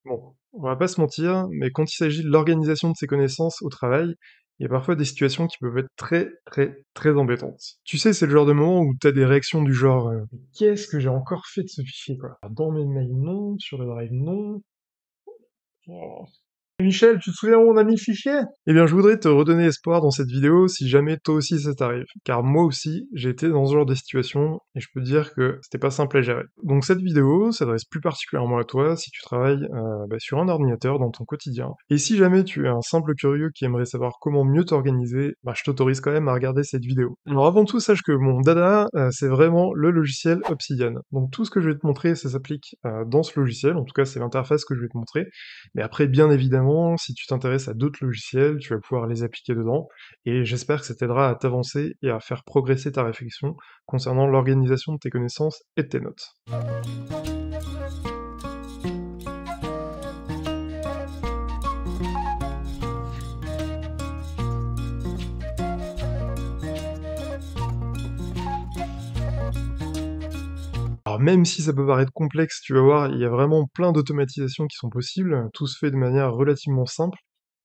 Bon, on va pas se mentir, mais quand il s'agit de l'organisation de ses connaissances au travail, il y a parfois des situations qui peuvent être très, très, très embêtantes. Tu sais, c'est le genre de moment où t'as des réactions du genre «Mais qu'est-ce que j'ai encore fait de ce fichier, quoi? Dans mes mails, non, sur le drive, non. Oh, Michel, tu te souviens où on a mis le fichier? Eh bien, je voudrais te redonner espoir dans cette vidéo si jamais toi aussi ça t'arrive. Car moi aussi, j'ai été dans ce genre de situation, et je peux te dire que c'était pas simple à gérer. Donc cette vidéo s'adresse plus particulièrement à toi si tu travailles sur un ordinateur dans ton quotidien. Et si jamais tu es un simple curieux qui aimerait savoir comment mieux t'organiser, je t'autorise quand même à regarder cette vidéo. Alors avant tout, sache que mon dada, c'est vraiment le logiciel Obsidian. Donc tout ce que je vais te montrer, ça s'applique dans ce logiciel, en tout cas c'est l'interface que je vais te montrer. Mais après, bien évidemment, si tu t'intéresses à d'autres logiciels, tu vas pouvoir les appliquer dedans, et j'espère que ça t'aidera à t'avancer et à faire progresser ta réflexion concernant l'organisation de tes connaissances et de tes notes. Alors même si ça peut paraître complexe, tu vas voir, il y a vraiment plein d'automatisations qui sont possibles, tout se fait de manière relativement simple,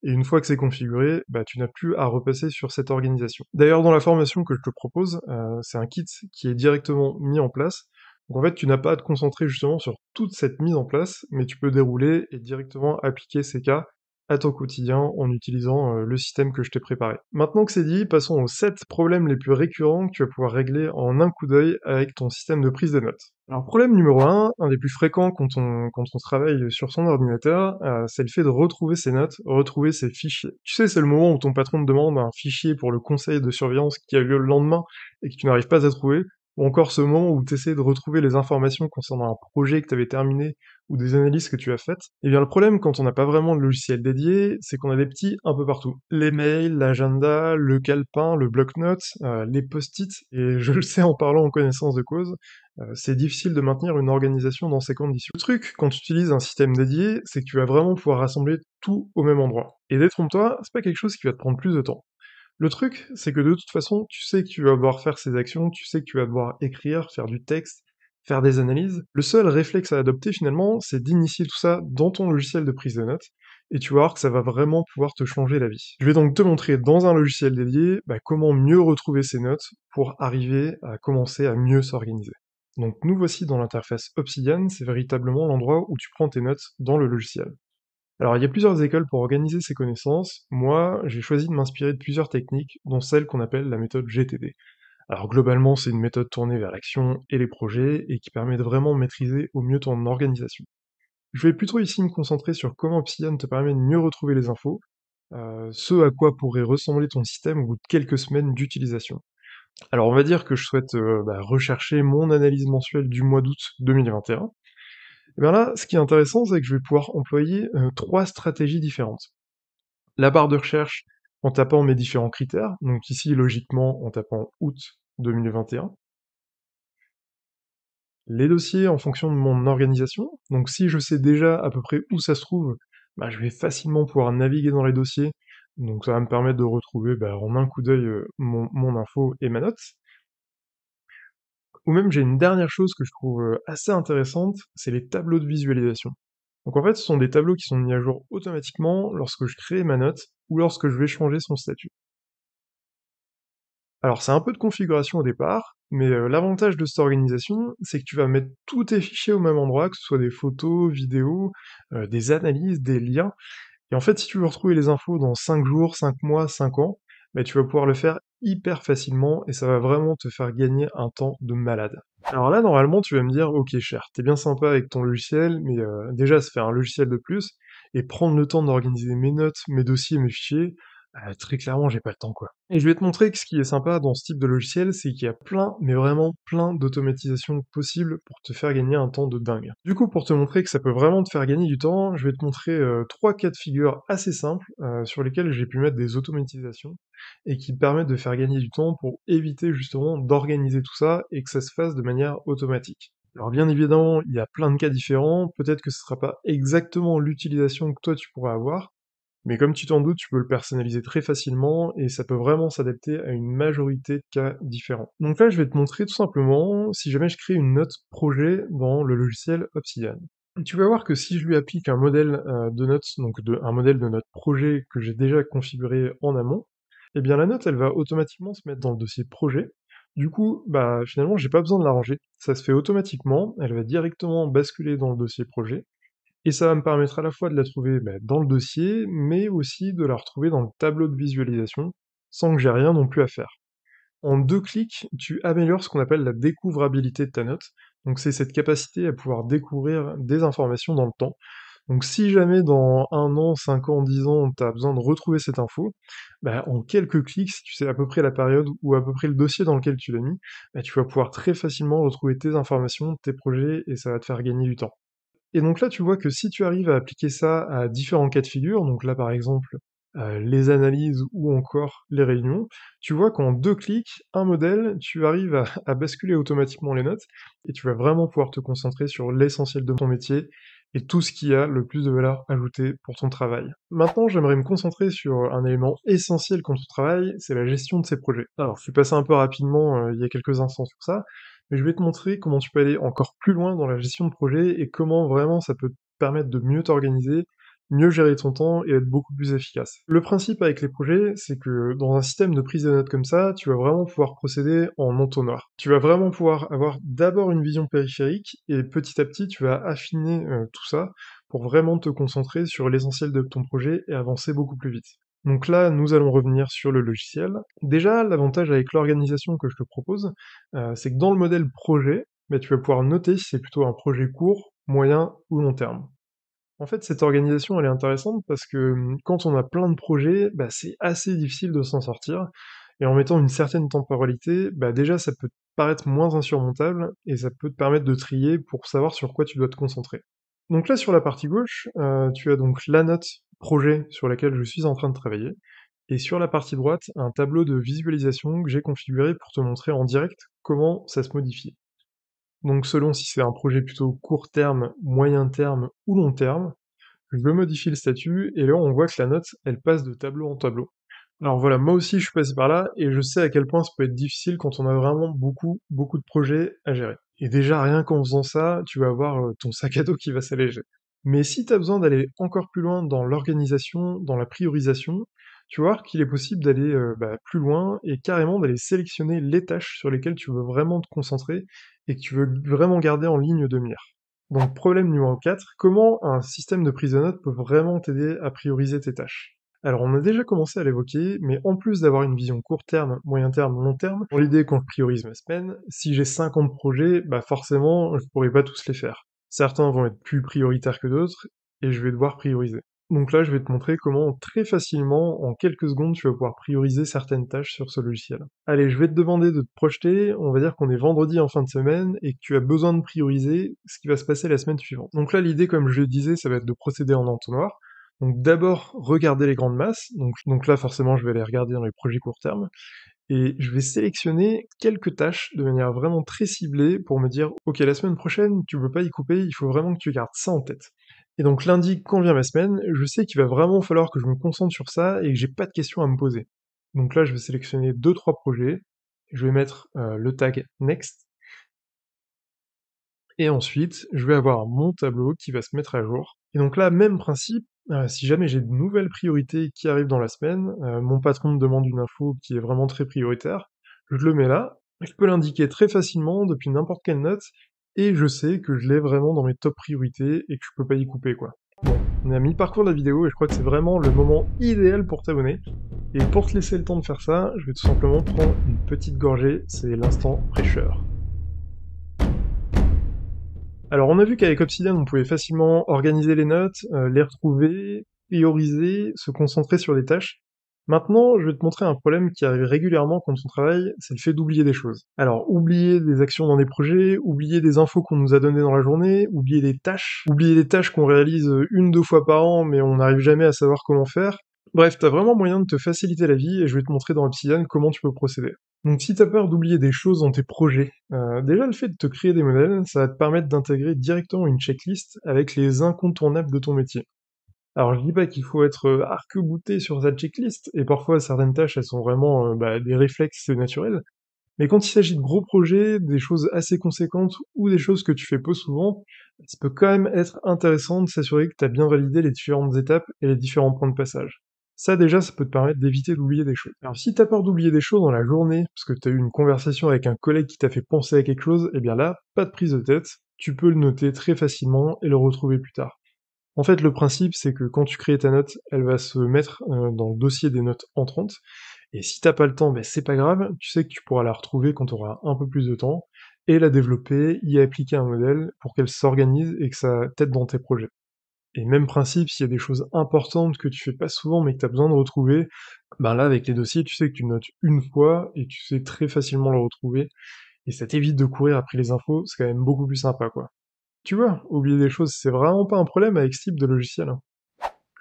et une fois que c'est configuré, tu n'as plus à repasser sur cette organisation. D'ailleurs, dans la formation que je te propose, c'est un kit qui est directement mis en place, donc en fait, tu n'as pas à te concentrer justement sur toute cette mise en place, mais tu peux dérouler et directement appliquer ces cas à ton quotidien en utilisant le système que je t'ai préparé. Maintenant que c'est dit, passons aux 7 problèmes les plus récurrents que tu vas pouvoir régler en un coup d'œil avec ton système de prise de notes. Alors problème numéro un des plus fréquents quand on travaille sur son ordinateur, c'est le fait de retrouver ses notes, retrouver ses fichiers. Tu sais, c'est le moment où ton patron te demande un fichier pour le conseil de surveillance qui a lieu le lendemain et que tu n'arrives pas à trouver, ou encore ce moment où tu essaies de retrouver les informations concernant un projet que tu avais terminé ou des analyses que tu as faites. Et bien le problème quand on n'a pas vraiment de logiciel dédié, c'est qu'on a des petits un peu partout. Les mails, l'agenda, le calepin, le bloc-notes, les post-it, et je le sais en parlant en connaissance de cause, c'est difficile de maintenir une organisation dans ces conditions. Le truc, quand tu utilises un système dédié, c'est que tu vas vraiment pouvoir rassembler tout au même endroit. Et détrompe-toi, c'est pas quelque chose qui va te prendre plus de temps. Le truc, c'est que de toute façon, tu sais que tu vas devoir faire ces actions, tu sais que tu vas devoir écrire, faire du texte, faire des analyses. Le seul réflexe à adopter finalement, c'est d'initier tout ça dans ton logiciel de prise de notes, et tu vas voir que ça va vraiment pouvoir te changer la vie. Je vais donc te montrer dans un logiciel dédié comment mieux retrouver ces notes pour arriver à commencer à mieux s'organiser. Donc nous voici dans l'interface Obsidian, c'est véritablement l'endroit où tu prends tes notes dans le logiciel. Alors il y a plusieurs écoles pour organiser ces connaissances, moi j'ai choisi de m'inspirer de plusieurs techniques, dont celle qu'on appelle la méthode GTD. Alors globalement c'est une méthode tournée vers l'action et les projets, et qui permet de vraiment maîtriser au mieux ton organisation. Je vais plutôt ici me concentrer sur comment Obsidian te permet de mieux retrouver les infos, ce à quoi pourrait ressembler ton système au bout de quelques semaines d'utilisation. Alors on va dire que je souhaite rechercher mon analyse mensuelle du mois d'août 2021. Et bien là, ce qui est intéressant, c'est que je vais pouvoir employer 3 stratégies différentes. La barre de recherche en tapant mes différents critères, donc ici logiquement en tapant août 2021. Les dossiers en fonction de mon organisation, donc si je sais déjà à peu près où ça se trouve, je vais facilement pouvoir naviguer dans les dossiers, donc ça va me permettre de retrouver en un coup d'œil mon info et ma note. Ou même j'ai une dernière chose que je trouve assez intéressante, c'est les tableaux de visualisation. Donc en fait, ce sont des tableaux qui sont mis à jour automatiquement lorsque je crée ma note ou lorsque je vais changer son statut. Alors c'est un peu de configuration au départ, mais l'avantage de cette organisation, c'est que tu vas mettre tous tes fichiers au même endroit, que ce soit des photos, vidéos, des analyses, des liens, et en fait, si tu veux retrouver les infos dans 5 jours, 5 mois, 5 ans, tu vas pouvoir le faire hyper facilement, et ça va vraiment te faire gagner un temps de malade. Alors là, normalement, tu vas me dire: «OK cher, t'es bien sympa avec ton logiciel, mais déjà se faire un logiciel de plus, et prendre le temps d'organiser mes notes, mes dossiers, mes fichiers, très clairement, j'ai pas le temps, quoi». Et je vais te montrer que ce qui est sympa dans ce type de logiciel, c'est qu'il y a plein, mais vraiment plein d'automatisations possibles pour te faire gagner un temps de dingue. Du coup, pour te montrer que ça peut vraiment te faire gagner du temps, je vais te montrer 3 cas de figure assez simples, sur lesquels j'ai pu mettre des automatisations, et qui te permettent de faire gagner du temps pour éviter justement d'organiser tout ça, et que ça se fasse de manière automatique. Alors bien évidemment, il y a plein de cas différents, peut-être que ce sera pas exactement l'utilisation que toi tu pourras avoir, mais comme tu t'en doutes, tu peux le personnaliser très facilement, et ça peut vraiment s'adapter à une majorité de cas différents. Donc là, je vais te montrer tout simplement si jamais je crée une note projet dans le logiciel Obsidian. Tu vas voir que si je lui applique un modèle de notes, donc un modèle de notre projet que j'ai déjà configuré en amont, eh bien la note, elle va automatiquement se mettre dans le dossier projet. Du coup, bah finalement, j'ai pas besoin de la ranger. Ça se fait automatiquement, elle va directement basculer dans le dossier projet, et ça va me permettre à la fois de la trouver dans le dossier, mais aussi de la retrouver dans le tableau de visualisation, sans que j'ai rien non plus à faire. En 2 clics, tu améliores ce qu'on appelle la découvrabilité de ta note. Donc c'est cette capacité à pouvoir découvrir des informations dans le temps. Donc si jamais dans 1 an, 5 ans, 10 ans, tu as besoin de retrouver cette info, en quelques clics, si tu sais à peu près la période ou à peu près le dossier dans lequel tu l'as mis, tu vas pouvoir très facilement retrouver tes informations, tes projets, et ça va te faire gagner du temps. Et donc là, tu vois que si tu arrives à appliquer ça à différents cas de figure, donc là par exemple, les analyses ou encore les réunions, tu vois qu'en 2 clics, un modèle, tu arrives à à basculer automatiquement les notes et tu vas vraiment pouvoir te concentrer sur l'essentiel de ton métier et tout ce qui a le plus de valeur ajoutée pour ton travail. Maintenant, j'aimerais me concentrer sur un élément essentiel quand on travaille, c'est la gestion de ses projets. Alors, je suis passé un peu rapidement, il y a quelques instants sur ça, mais je vais te montrer comment tu peux aller encore plus loin dans la gestion de projet et comment vraiment ça peut te permettre de mieux t'organiser, mieux gérer ton temps et être beaucoup plus efficace. Le principe avec les projets, c'est que dans un système de prise de notes comme ça, tu vas vraiment pouvoir procéder en entonnoir. Tu vas vraiment pouvoir avoir d'abord une vision périphérique et petit à petit, tu vas affiner tout ça pour vraiment te concentrer sur l'essentiel de ton projet et avancer beaucoup plus vite. Donc là, nous allons revenir sur le logiciel. Déjà, l'avantage avec l'organisation que je te propose, c'est que dans le modèle projet, tu vas pouvoir noter si c'est plutôt un projet court, moyen ou long terme. En fait, cette organisation, elle est intéressante parce que quand on a plein de projets, c'est assez difficile de s'en sortir. Et en mettant une certaine temporalité, déjà, ça peut te paraître moins insurmontable et ça peut te permettre de trier pour savoir sur quoi tu dois te concentrer. Donc là, sur la partie gauche, tu as donc la note projet sur laquelle je suis en train de travailler. Et sur la partie droite, un tableau de visualisation que j'ai configuré pour te montrer en direct comment ça se modifie. Donc selon si c'est un projet plutôt court terme, moyen terme ou long terme, je modifie le statut et là on voit que la note, elle passe de tableau en tableau. Alors voilà, moi aussi je suis passé par là et je sais à quel point ça peut être difficile quand on a vraiment beaucoup de projets à gérer. Et déjà rien qu'en faisant ça, tu vas avoir ton sac à dos qui va s'alléger. Mais si tu as besoin d'aller encore plus loin dans l'organisation, dans la priorisation, tu vas voir qu'il est possible d'aller plus loin et carrément d'aller sélectionner les tâches sur lesquelles tu veux vraiment te concentrer et que tu veux vraiment garder en ligne de mire. Donc problème numéro 4, comment un système de prise de notes peut vraiment t'aider à prioriser tes tâches? Alors on a déjà commencé à l'évoquer, mais en plus d'avoir une vision court terme, moyen terme, long terme, dans l'idée quand je priorise ma semaine, si j'ai 50 projets, forcément je pourrais pas tous les faire. Certains vont être plus prioritaires que d'autres, et je vais devoir prioriser. Donc là, je vais te montrer comment très facilement, en quelques secondes, tu vas pouvoir prioriser certaines tâches sur ce logiciel. Allez, je vais te demander de te projeter, on va dire qu'on est vendredi en fin de semaine, et que tu as besoin de prioriser ce qui va se passer la semaine suivante. Donc là, l'idée, comme je le disais, ça va être de procéder en entonnoir. Donc d'abord, regarder les grandes masses, donc là, forcément, je vais aller regarder dans les projets court terme, et je vais sélectionner quelques tâches de manière vraiment très ciblée pour me dire, ok, la semaine prochaine, tu peux pas y couper, il faut vraiment que tu gardes ça en tête. Et donc lundi, quand vient ma semaine, je sais qu'il va vraiment falloir que je me concentre sur ça et que j'ai pas de questions à me poser. Donc là, je vais sélectionner deux trois projets, je vais mettre le tag Next, et ensuite, je vais avoir mon tableau qui va se mettre à jour. Et donc là, même principe, si jamais j'ai de nouvelles priorités qui arrivent dans la semaine, mon patron me demande une info qui est vraiment très prioritaire, je le mets là, je peux l'indiquer très facilement depuis n'importe quelle note, et je sais que je l'ai vraiment dans mes top priorités et que je peux pas y couper, quoi. Bon, on a mi-parcours de la vidéo et je crois que c'est vraiment le moment idéal pour t'abonner. Et pour te laisser le temps de faire ça, je vais tout simplement prendre une petite gorgée, c'est l'instant fraîcheur. Alors on a vu qu'avec Obsidian, on pouvait facilement organiser les notes, les retrouver, prioriser, se concentrer sur des tâches. Maintenant, je vais te montrer un problème qui arrive régulièrement quand on travaille, c'est le fait d'oublier des choses. Alors, oublier des actions dans des projets, oublier des infos qu'on nous a données dans la journée, oublier des tâches qu'on réalise une, deux fois par an, mais on n'arrive jamais à savoir comment faire. Bref, t'as vraiment moyen de te faciliter la vie, et je vais te montrer dans Obsidian comment tu peux procéder. Donc si t'as peur d'oublier des choses dans tes projets, déjà le fait de te créer des modèles, ça va te permettre d'intégrer directement une checklist avec les incontournables de ton métier. Alors je dis pas qu'il faut être arc-bouté sur sa checklist, et parfois certaines tâches elles sont vraiment des réflexes naturels, Mais quand il s'agit de gros projets, des choses assez conséquentes ou des choses que tu fais peu souvent, ça peut quand même être intéressant de s'assurer que tu as bien validé les différentes étapes et les différents points de passage. Ça déjà, ça peut te permettre d'éviter d'oublier des choses. Alors si t'as peur d'oublier des choses dans la journée, parce que t'as eu une conversation avec un collègue qui t'a fait penser à quelque chose, eh bien là, pas de prise de tête, tu peux le noter très facilement et le retrouver plus tard. En fait, le principe, c'est que quand tu crées ta note, elle va se mettre dans le dossier des notes entrantes, et si t'as pas le temps, ben c'est pas grave, tu sais que tu pourras la retrouver quand tu auras un peu plus de temps, et la développer, y appliquer un modèle pour qu'elle s'organise et que ça t'aide dans tes projets. Et même principe, s'il y a des choses importantes que tu fais pas souvent mais que tu as besoin de retrouver, ben là avec les dossiers, tu sais que tu notes une fois et tu sais très facilement le retrouver, et ça t'évite de courir après les infos, c'est quand même beaucoup plus sympa quoi. Tu vois, oublier des choses, c'est vraiment pas un problème avec ce type de logiciel, hein.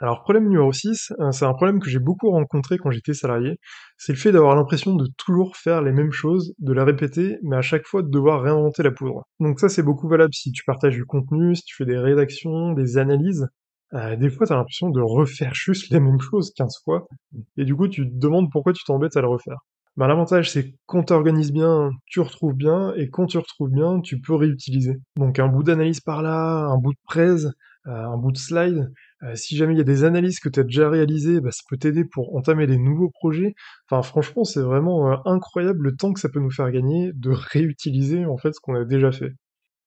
Alors problème numéro 6, c'est un problème que j'ai beaucoup rencontré quand j'étais salarié, c'est le fait d'avoir l'impression de toujours faire les mêmes choses, de la répéter, mais à chaque fois de devoir réinventer la poudre. Donc ça c'est beaucoup valable si tu partages du contenu, si tu fais des rédactions, des analyses. Des fois t'as l'impression de refaire juste les mêmes choses 15 fois, et du coup tu te demandes pourquoi tu t'embêtes à le refaire. Ben, l'avantage c'est que quand t'organises bien, tu retrouves bien, et quand tu retrouves bien, tu peux réutiliser. Donc un bout d'analyse par là, un bout de presse, un bout de slide, si jamais il y a des analyses que tu as déjà réalisées, bah, ça peut t'aider pour entamer des nouveaux projets. Enfin, franchement, c'est vraiment incroyable le temps que ça peut nous faire gagner de réutiliser en fait ce qu'on a déjà fait.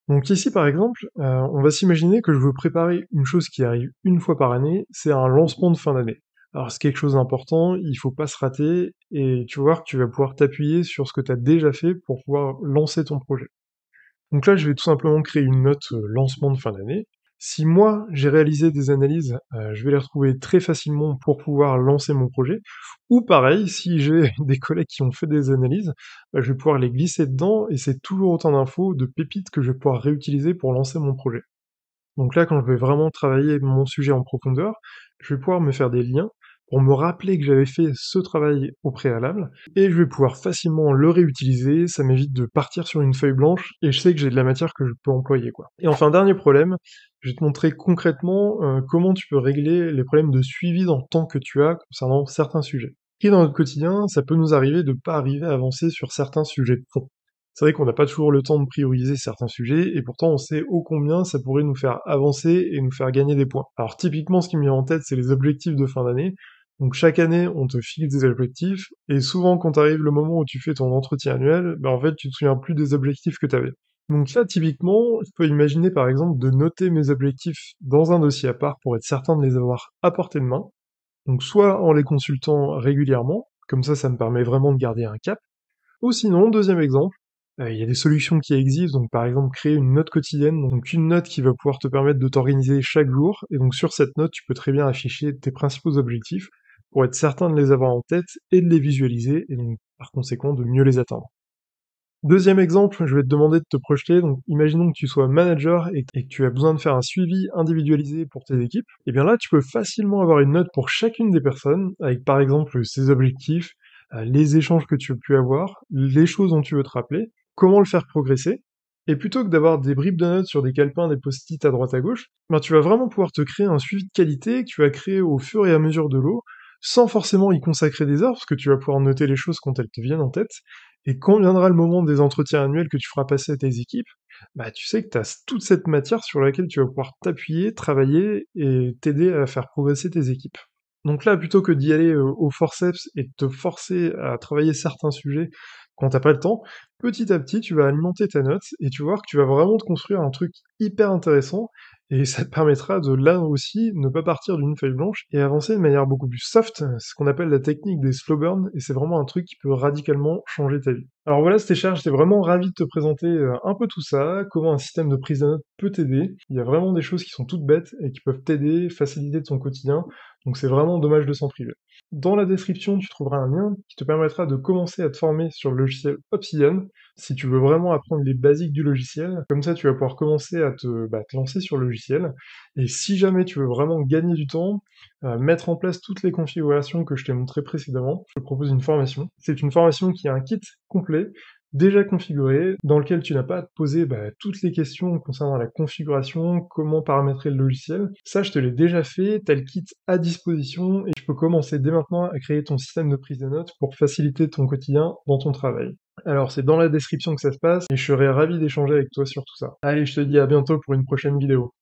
Donc ici, par exemple, on va s'imaginer que je veux préparer une chose qui arrive une fois par année, c'est un lancement de fin d'année. Alors c'est quelque chose d'important, il faut pas se rater, et tu vas voir que tu vas pouvoir t'appuyer sur ce que tu as déjà fait pour pouvoir lancer ton projet. Donc là, je vais tout simplement créer une note lancement de fin d'année. Si moi, j'ai réalisé des analyses, je vais les retrouver très facilement pour pouvoir lancer mon projet. Ou pareil, si j'ai des collègues qui ont fait des analyses, bah, je vais pouvoir les glisser dedans et c'est toujours autant d'infos, de pépites que je vais pouvoir réutiliser pour lancer mon projet. Donc là, quand je vais vraiment travailler mon sujet en profondeur, je vais pouvoir me faire des liens pour me rappeler que j'avais fait ce travail au préalable, et je vais pouvoir facilement le réutiliser, ça m'évite de partir sur une feuille blanche, et je sais que j'ai de la matière que je peux employer, quoi. Et enfin, dernier problème, je vais te montrer concrètement comment tu peux régler les problèmes de suivi dans le temps que tu as concernant certains sujets. Et dans notre quotidien, ça peut nous arriver de pas arriver à avancer sur certains sujets de fond. C'est vrai qu'on n'a pas toujours le temps de prioriser certains sujets, et pourtant on sait ô combien ça pourrait nous faire avancer et nous faire gagner des points. Alors typiquement, ce qui me vient en tête, c'est les objectifs de fin d'année. Donc chaque année, on te fixe des objectifs, et souvent quand arrive le moment où tu fais ton entretien annuel, en fait tu te souviens plus des objectifs que tu avais. Donc là, typiquement, je peux imaginer par exemple de noter mes objectifs dans un dossier à part pour être certain de les avoir à portée de main. Donc soit en les consultant régulièrement, comme ça me permet vraiment de garder un cap, ou sinon, deuxième exemple, il y a des solutions qui existent, donc par exemple créer une note quotidienne, donc une note qui va pouvoir te permettre de t'organiser chaque jour, et donc sur cette note, tu peux très bien afficher tes principaux objectifs pour être certain de les avoir en tête et de les visualiser, et donc par conséquent de mieux les atteindre. Deuxième exemple, je vais te demander de te projeter, donc imaginons que tu sois manager et que tu as besoin de faire un suivi individualisé pour tes équipes, et bien là tu peux facilement avoir une note pour chacune des personnes, avec par exemple ses objectifs, les échanges que tu veux plus avoir, les choses dont tu veux te rappeler, comment le faire progresser, et plutôt que d'avoir des bribes de notes sur des calepins, des post-it à droite à gauche, ben tu vas vraiment pouvoir te créer un suivi de qualité que tu vas créer au fur et à mesure de l'eau, sans forcément y consacrer des heures, parce que tu vas pouvoir noter les choses quand elles te viennent en tête, et quand viendra le moment des entretiens annuels que tu feras passer à tes équipes, bah tu sais que tu as toute cette matière sur laquelle tu vas pouvoir t'appuyer, travailler et t'aider à faire progresser tes équipes. Donc là, plutôt que d'y aller au forceps et de te forcer à travailler certains sujets quand t'as pas le temps, petit à petit, tu vas alimenter ta note et tu vas voir que tu vas vraiment te construire un truc hyper intéressant, et ça te permettra de là aussi ne pas partir d'une feuille blanche et avancer de manière beaucoup plus soft, ce qu'on appelle la technique des slow burn, et c'est vraiment un truc qui peut radicalement changer ta vie. Alors voilà, c'était Cher, j'étais vraiment ravi de te présenter un peu tout ça, comment un système de prise de notes peut t'aider. Il y a vraiment des choses qui sont toutes bêtes et qui peuvent t'aider, faciliter ton quotidien, donc c'est vraiment dommage de s'en priver. Dans la description, tu trouveras un lien qui te permettra de commencer à te former sur le logiciel Obsidian, si tu veux vraiment apprendre les basiques du logiciel. Comme ça, tu vas pouvoir commencer à te lancer sur le logiciel. Et si jamais tu veux vraiment gagner du temps, mettre en place toutes les configurations que je t'ai montrées précédemment, je te propose une formation. C'est une formation qui a un kit complet déjà configuré, dans lequel tu n'as pas à te poser toutes les questions concernant la configuration, comment paramétrer le logiciel. Ça, je te l'ai déjà fait, t'as le kit à disposition, et tu peux commencer dès maintenant à créer ton système de prise de notes pour faciliter ton quotidien dans ton travail. Alors c'est dans la description que ça se passe, et je serais ravi d'échanger avec toi sur tout ça. Allez, je te dis à bientôt pour une prochaine vidéo.